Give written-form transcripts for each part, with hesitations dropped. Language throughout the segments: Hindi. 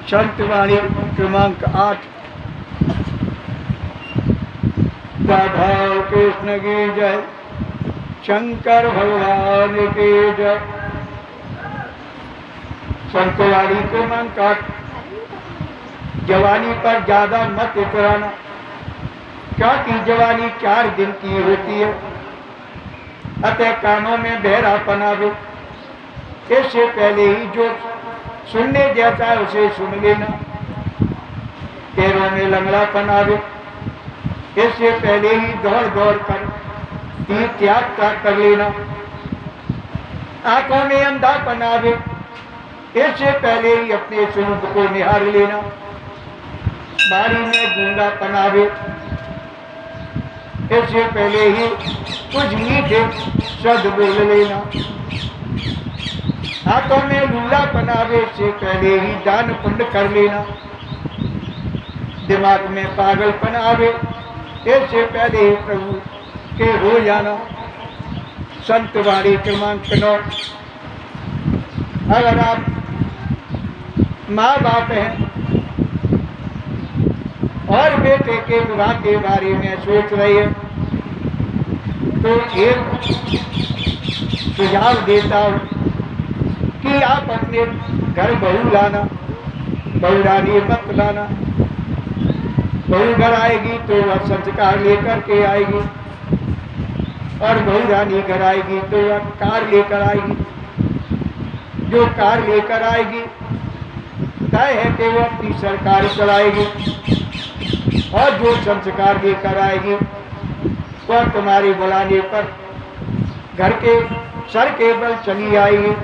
संतवाणी क्रमांक 8। राधा कृष्ण की जय, शंकर भगवान की जय। संतवाणी क्रमांक 8। जवानी पर ज्यादा मत उतराना, क्योंकि जवानी 4 दिन की होती है। अतः कानों में बहरापन आवे, इससे पहले ही जो सुनने जैसा है उसे सुन लेना। पैरों में लंगड़ापन आवे, इससे पहले ही दौड़ दौड़ कर तीर त्याग कर लेना। आंखों में अंधापन आवे, इससे पहले ही अपने स्वरूप को निहार लेना। बारी में गूंगापन आवे, इससे पहले ही कुछ मीठे शब्द बोल लेना। हाथों में लूलापन आवे, इससे पहले ही दान पुण्य कर लेना। दिमाग में पागलपन आवे, इससे पहले ही प्रभु के हो जाना। संतवाणी क्रमांक 9। अगर आप माँ बाप हैं और बेटे के विवाह के बारे में सोच रहे हैं, तो एक सुझाव देता हूँ कि आप अपने घर बहू लाना, बहू रानी मत लाना। बहू घर आएगी तो वह संस्कार लेकर के आएगी, और बहू रानी घर आएगी तो वह कार लेकर आएगी। जो कार लेकर आएगी तय है कि वह अपनी सरकार चलाएगी, और जो संस्कार लेकर आएगी वह तुम्हारे बुलाने पर घर के सर के बल चली आएगी।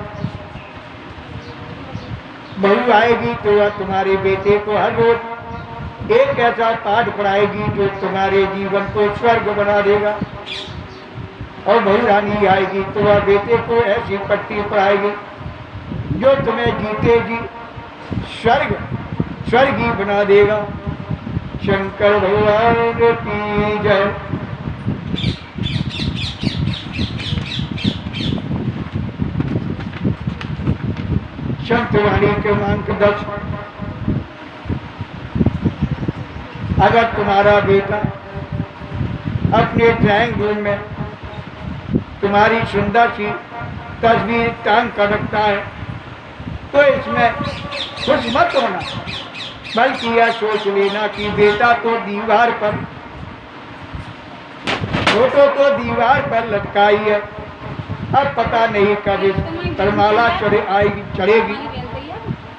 बहू आएगी तो वह तुम्हारे बेटे को हर रोज एक ऐसा पाठ पढ़ाएगी जो तुम्हारे जीवन को स्वर्ग बना देगा। और बहू रानी आएगी तो वह बेटे को ऐसी पट्टी पढ़ाएगी जो तुम्हें जीते जी स्वर्ग ही बना देगा। शंकर भगवान की जय। संतवाणी क्रमांक 10। अगर तुम्हारा बेटा अपने ड्राइंग रूम में तुम्हारी सुंदर सी तस्वीर टांग कर रखता है, तो इसमें खुश मत होना, बल्कि यह सोच लेना कि बेटा तो दीवार पर, फोटो तो दीवार पर लटकाई है, अब पता नहीं कब इस पर माला चढ़ेगी।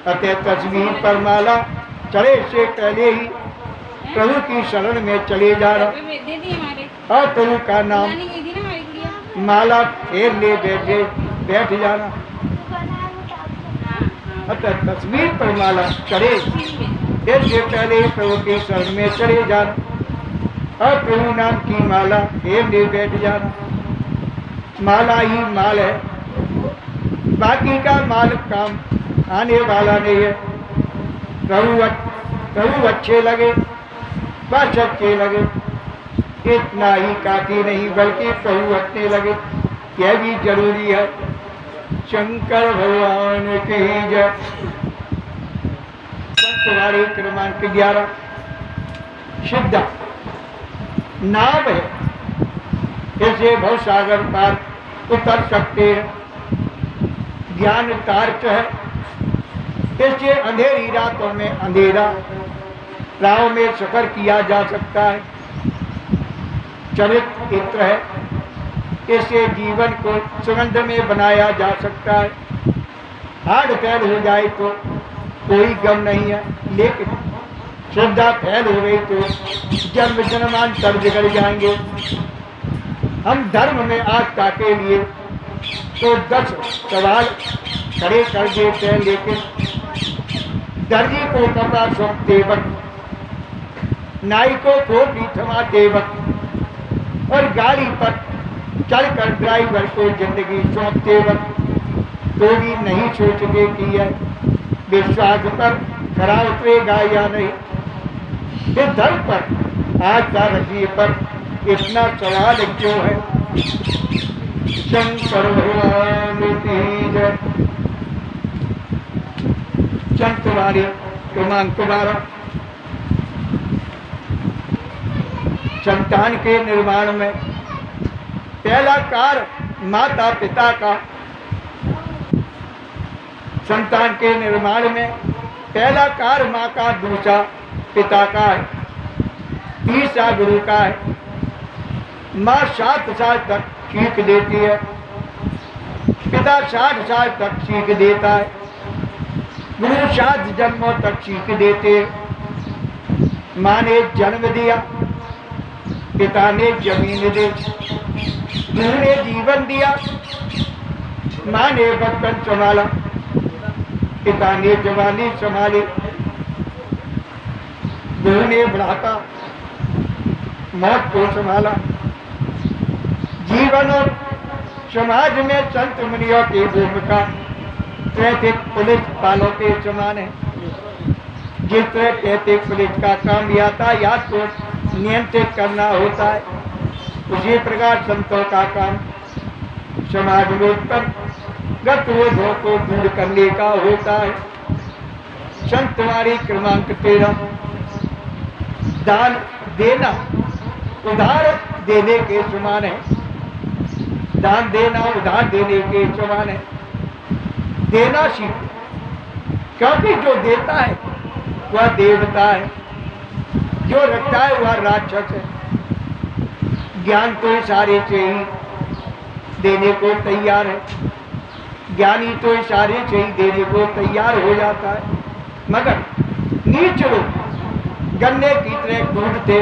अतः तस्वीर पर माला चढ़े से पहले ही प्रभु की शरण में चले जाना, और प्रभु का नाम माला फेर ले बैठ जाना। अतः तस्वीर पर माला चढ़े इससे पहले प्रभु के शरण में चले जाना, और प्रभु नाम की माला फेर ले बैठ जाना। माला ही माल है, बाकी का माल काम आने वाला नहीं है। प्रभु अच्छे लगे, बस अच्छे लगे, इतना ही काफी नहीं, बल्कि प्रभु अच्छे लगे यह भी जरूरी है। शंकर भगवान की जय। संतवाणी क्रमांक 11। सिद्धा नाव है, इसे भवसागर पार उतर सकते हैं। ज्ञान तार्क है, इससे अंधेरी रातों में अंधेरा राहों में सफर किया जा सकता है। चरित्र इत्र है, इससे जीवन को सुगंध में बनाया जा सकता है। हार्ड फैल हो जाए तो कोई गम नहीं है, लेकिन श्रद्धा फैल हो गई तो जन्म जन्मांतर बिगड़ जाएंगे। हम धर्म में आस्था के लिए तो 10 सवाल खड़े कर देते हैं, लेकिन दर्जी को कपड़ा सौंपते वक्त, नाई को खोपड़ी थमाते वक्त, और गाड़ी पर चढ़कर ड्राइवर को जिंदगी सौंपते वक्त तो भी नहीं सोचते कि यह विश्वास पर खरा उतरेगा या नहीं। इस धर्म पर आस्था रखने पर इतना सवाल क्यों है? शंकर भगवान की जय। संतवाणी क्रमांक 12 संतान के निर्माण में पहला कार्य माता पिता का, संतान के निर्माण में पहला कार्य माँ का, दूसरा पिता का है, तीसरा गुरु का है। माँ 7 साल तक सीख देती है, पिता 60 साल तक सीख देता है, गुरु 7 जन्मों तक सीख देते हैं। माँ ने जन्म दिया, पिता ने जमीन दी, गुरु ने जीवन दिया, माँ ने बचपन संभाला, पिता ने जवानी संभाली, गुरु ने बुढ़ापा मौत को संभाला। जीवन और समाज में संत मुनियों की भूमिका ट्रैफिक पुलिस वालों के समान है। जिस तरह ट्रैफिक पुलिस का काम यातायात को नियंत्रित करना होता है, उसी प्रकार संतों का काम समाज में उत्पन्न गतिविधियों को दूर करने का होता है। संतवारी क्रमांक 13 दान देना उधार देने के समान है। दान देना उधार देने के समान है। देना सीखो, क्योंकि जो देता है वह देवता है, जो रखता है वह राक्षस है। ज्ञान तो इशारे से ही देने को तैयार है, ज्ञानी तो इशारे से ही देने को तैयार हो जाता है। मगर नीच लोग गन्ने की तरह कूदते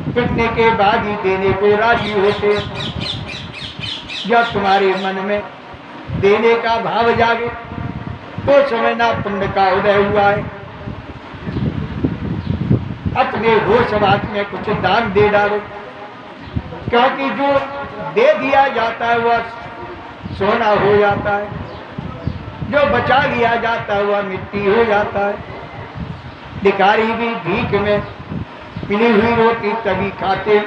पिटने के बाद ही देने को राजी होते। जब तुम्हारे मन में देने का भाव जागे तो समझना पुण्य का उदय हुआ है। अपने होश बात में कुछ दान दे डालो, क्योंकि जो दे दिया जाता है वह सोना हो जाता है, जो बचा लिया जाता है वह मिट्टी हो जाता है। भिखारी भी भीख में मिली हुई रोटी तभी खाते,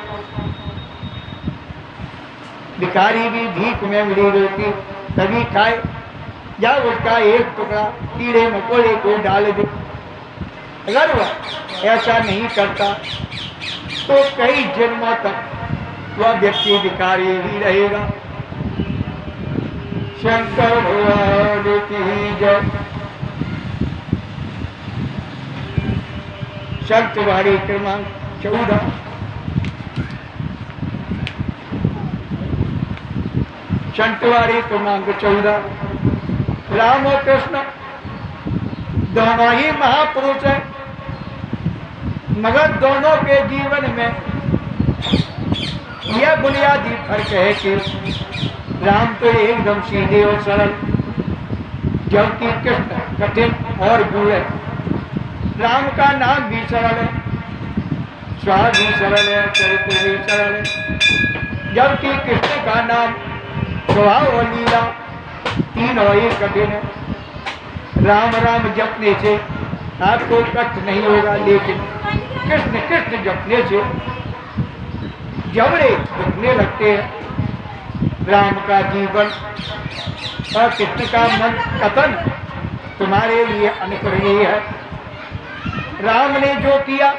भिखारी भी भीख में मिली रोटी तभी खाए जब उसका एक टुकड़ा कीड़े मकोड़े को डाल दे। अगर वह ऐसा नहीं करता तो कई जन्मों तक वह व्यक्ति भिखारी ही रहेगा। शंकर भगवान की जय। संतवारी क्रमांक 14 संतवारी क्रमांक 14 राम और कृष्ण दोनों ही महापुरुष हैं, मगर दोनों के जीवन में यह बुनियादी फर्क है कि राम तो एकदम सीधे और सरल, जबकि कृष्ण कठिन और गूढ़ है। राम का नाम भी सरल है, स्वाद भी सरल है, चरित्र भी सरल है, जबकि कृष्ण का नाम स्वभाव और लीला तीनों ही कठिन है। राम राम जपने से आपको कष्ट नहीं होगा, लेकिन कृष्ण कृष्ण जपने से जबड़े दुखने लगते हैं। राम का जीवन और कृष्ण का मन कथन तुम्हारे लिए अनुकरणीय है। राम ने जो किया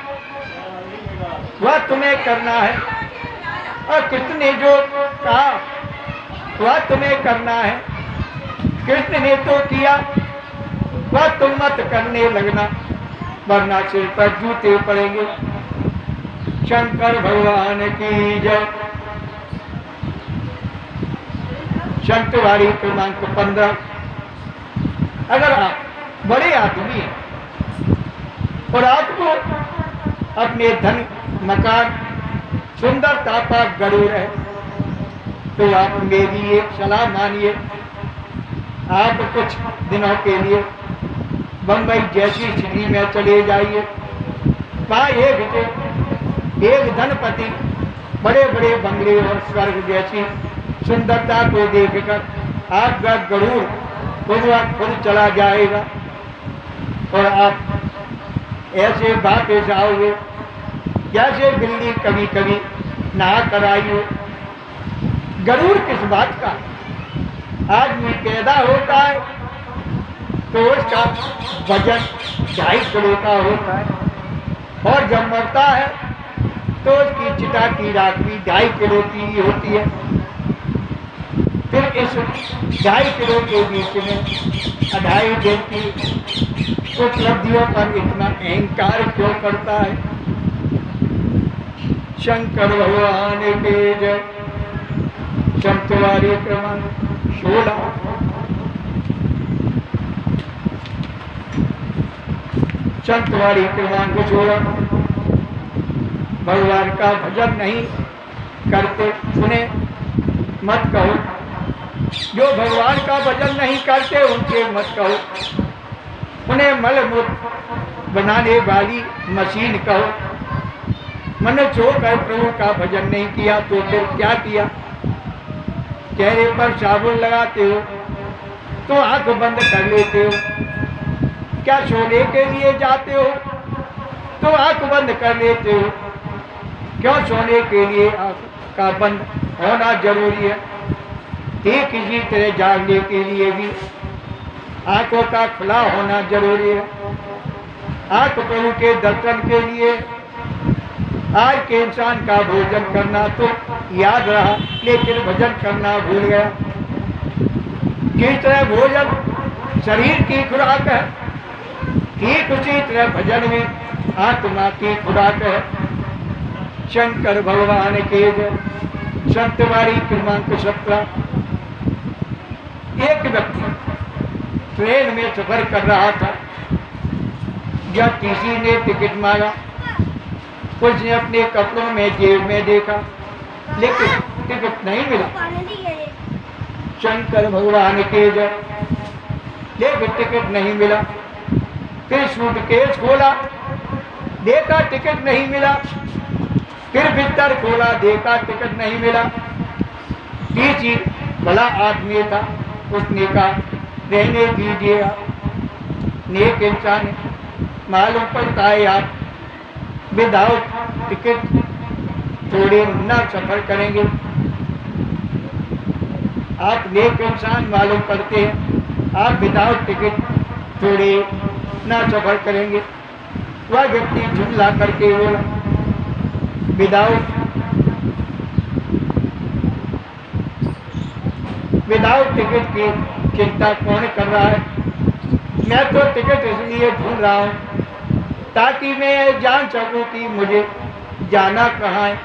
वह तुम्हें करना है, और कृष्ण ने जो कहा वह तुम्हें करना है। कृष्ण ने तो किया वह तुम मत करने लगना, वरना सिर पर जूते पड़ेंगे। शंकर भगवान की जय। संतवारी क्रमांक 15 अगर आप बड़े आदमी हैं और आपको अपने धन मकान सुंदरता पर गरूर है तो आप मेरी एक सलाह मानिए। आप कुछ दिनों के लिए बम्बई जैसी सिटी में चले जाइए। वहाँ एक धनपति बड़े बड़े बंगले और स्वर्ग जैसी सुंदरता को देखकर आपका गरूर खुद चला जाएगा और आप ऐसे वापस आओगे जैसे बिल्ली कभी कभी नहा कर आई हो। गरूर किस बात का? आदमी पैदा होता है तो उसका वजन 2.5 किलो का होता है, और जब मरता है तो उसकी चिता की राख भी 2.5 किलो की ही होती है। फिर इस 2.5 किलो के बीच में 2.5 दिन की उपलब्धियों पर इतना अहंकार क्यों करता है? शंकर भगवान के जय। संतवारी क्रमांक 16। संतवारी क्रमांक 16। भगवान का भजन नहीं करते, सुने मत कहो। जो भगवान का भजन नहीं करते उनसे मत कहो, उन्हें मलमूत्र बनाने वाली मशीन कहो। मैंने जो कर प्रभु का भजन नहीं किया तो फिर क्या किया? चेहरे पर साबुन लगाते हो तो आंख बंद कर लेते हो, क्या सोने के लिए जाते हो तो आंख बंद कर लेते हो? क्यों सोने के लिए आंख का बंद होना जरूरी है? ठीक इसी तरह जागने के लिए भी आंखों का खुला होना जरूरी है। आंख प्रभु के दर्शन के लिए आज के इंसान का भोजन करना तो याद रहा, लेकिन भजन करना भूल गया। किस तरह भोजन शरीर की खुराक है, ठीक उसी तरह भजन में आत्मा की खुराक है। शंकर भगवान के जय। संतवारी क्रमांक 17। एक व्यक्ति ट्रेन में सफर कर रहा था, जब किसी ने टिकट मांगा, उसने अपने कपड़ों में जेब में देखा, लेकिन टिकट नहीं मिला। शंकर भगवान के जय। लेकिन टिकट नहीं मिला। फिर सूटकेस खोला, देखा टिकट नहीं मिला। फिर भीतर खोला, देखा टिकट नहीं मिला। तीसरी भला आदमी था, उसने कहा रहने दीजिएगा, नेक इंसान है, मालूम पड़ता है आप विदाउट टिकट थोड़े न सफर करेंगे। आप नेक इंसान मालूम पड़ते हैं, आप विदाउट टिकट थोड़े न सफर करेंगे। वह व्यक्ति झुंझला करके बोला विदाउट टिकट की चिंता कौन कर रहा है? मैं तो टिकट इसलिए ढूंढ रहा हूँ ताकि मैं जान सकूं कि मुझे जाना कहाँ है।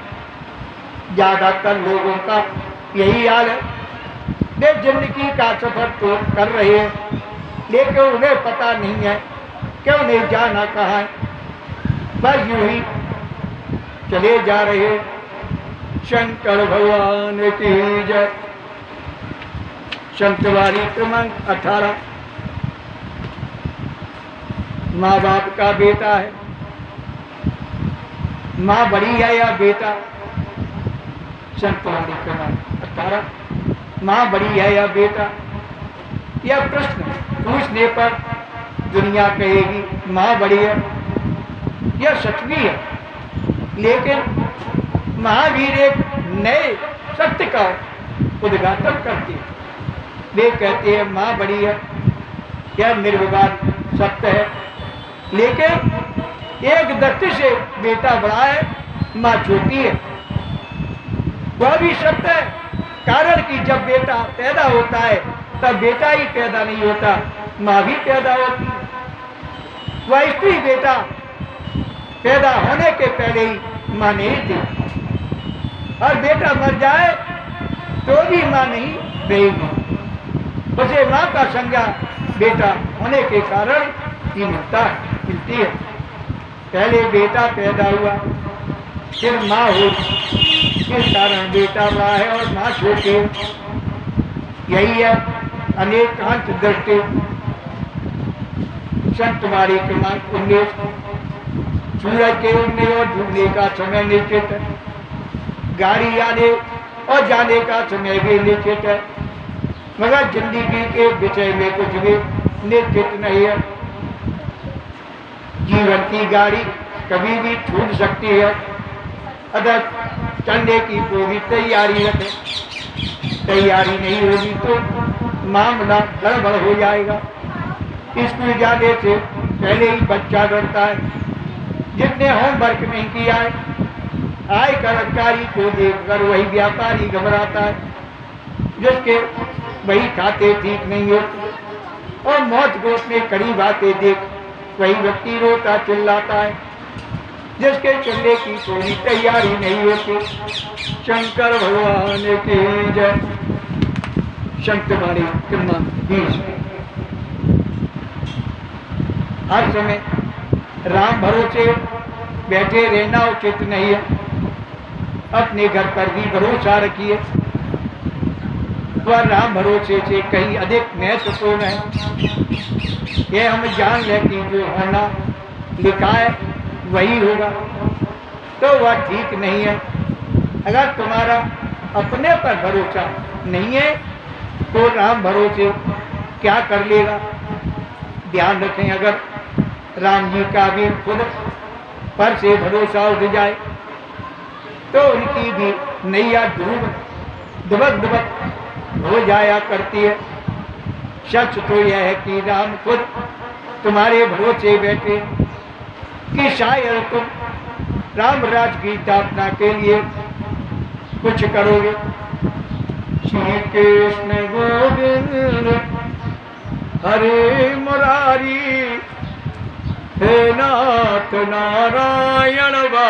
ज़्यादातर लोगों का यही हाल है, वे जिंदगी का सफर तो कर रहे हैं, लेकिन उन्हें पता नहीं है कि उन्हें जाना कहाँ है। बस यूं ही चले जा रहे। शंकर भगवान की जय। संतवारी क्रमांक 18। माँ बाप का बेटा है, माँ बड़ी है या बेटा? संतवारी क्रमांक 18। माँ बड़ी है या बेटा? यह प्रश्न पूछने पर दुनिया कहेगी माँ बड़ी है। यह सच भी है, लेकिन महावीर एक नए सत्य का उद्घाटन करते हैं। वे कहते हैं माँ बड़ी है, यह निर्विवाद सत्य है, लेकिन एक दृष्टि से बेटा बड़ा है, माँ छोटी है। वह भी सत्य है, कारण कि जब बेटा पैदा होता है तब बेटा ही पैदा नहीं होता, माँ भी पैदा होती है। वह स्त्री बेटा पैदा होने के पहले ही माँ नहीं थी, और बेटा मर जाए तो भी माँ नहीं रहेगी। उसे माँ का संज्ञा बेटा होने के कारण ही मिलती है। पहले बेटा पैदा हुआ, फिर माँ हुई, इस कारण बेटा बड़ा है और माँ छोटी। यही है अनेकांत दृष्टि। संतवारी क्रमांक 19। सूरज के उगने और डूबने का समय निश्चित है, गाड़ी आने और जाने का समय भी निश्चित है, मगर जिंदगी के विषय में कुछ भी निश्चित नहीं है। जीवन की गाड़ी कभी भी छूट सकती है, अगर चलने की पूरी तैयारी रखें। तैयारी नहीं होगी तो मामला गड़बड़ हो जाएगा। स्कूल जाने से पहले ही बच्चा डरता है, जिसने होमवर्क नहीं किया है, आयकर अधिकारी को देखकर वही व्यापारी घबराता है, जिसके वही खाते ठीक नहीं होते, और मौत को अपने करीब आते देख वही व्यक्ति रोता चिल्लाता है, जिसके चलने की कोई तैयारी नहीं होती। शंकर भगवान की जय। शंकरवाणी क्रमांक 20। हर समय राम भरोसे बैठे रहना उचित नहीं है। अपने घर पर भी भरोसा रखिए, वह राम भरोसे से कहीं अधिक महत्वपूर्ण है। यह हम जान लें कि जो होना लिखा है वही होगा, तो वह ठीक नहीं है। अगर तुम्हारा अपने पर भरोसा नहीं है तो राम भरोसे क्या कर लेगा। ध्यान रखें, अगर राम जी का भी खुद पर से भरोसा उठ जाए तो उनकी भी नैया दुबक हो जाया करती है। सच तो यह है कि राम खुद तुम्हारे भरोसे बैठे कि शायद तुम राम राज की स्थापना के लिए कुछ करोगे। श्री कृष्ण गोविंद हरे मुरारी, हे नाथ नारायण।